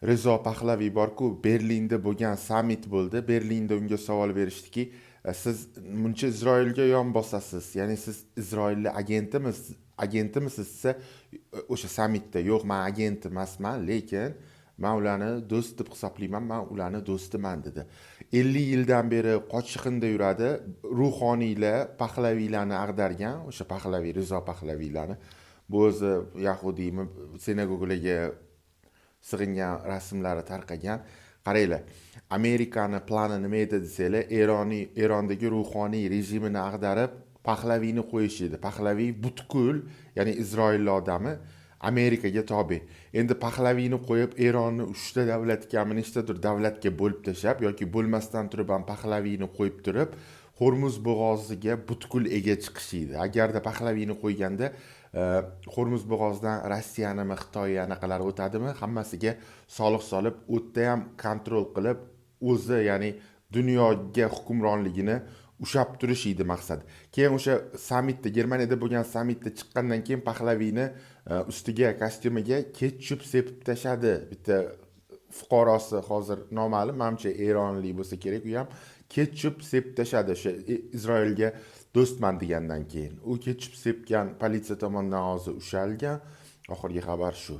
Rizo Pahlaviy borku, Berlinda bo'lgan sammit bo'ldi. Berlinda unga savol berishdiki, siz muncha Isroilga yon bosasiz, ya'ni siz Isroilli agentimisiz desa, o'sha sammitda yo'q, men agent emasman, lekin men ularni do'st deb hisoblayman, men ularni do'stiman dedi. 50 yildan beri qochqinda yuradi, ruhoniylar Pahlaviylarni ag'dargan, o'sha Pahlaviy, Rizo Pahlaviylarni. Bu o'zi yahudiymi, sinagogalarga sig'ingan rasmlari tarqagan. Qaranglar, Amerikani plani nima edi desanglar, Erondagi ruhoniy rejimini ag'darib, Pahlaviyni qo'yish edi. Pahlaviy butkul, ya'ni Isroil odami, Amerikaga tobe. Endi Pahlaviyni qo'yib, Eronni 3 ta davlatga, nechtadir davlatga bo'lib tashlab yoki bo'lmasdan turib ham Pahlaviyni qo'yib turib, Hormuz bo'g'oziga butkul ega chiqishdi. Agarda Pahlaviyni qo'yganda Hormuz bo'g'ozidan Rossiyanimi, Xitoy anaqalar o'tadimi, hammasiga soliq solib, o'tda ham kontrol qilib, o'zi, ya'ni dunyoga hukmronligini ushab turish edi maqsad. Keyin o'sha sammitda, Germaniyada bo'lgan sammitda chiqqandan keyin Pahlaviyni ustiga, kostyumiga ketchup sepib tashadi. Bitta fuqarosi, hozir noma'lum, menimcha Eronlik bo'lsa kerak, u ham ketchup sepib tashadi o'sha Isroilga do'stman degandan keyin. U ketchup sepgan politsiya tomonidan hozir ushalgan. Oxirgi xabar shu.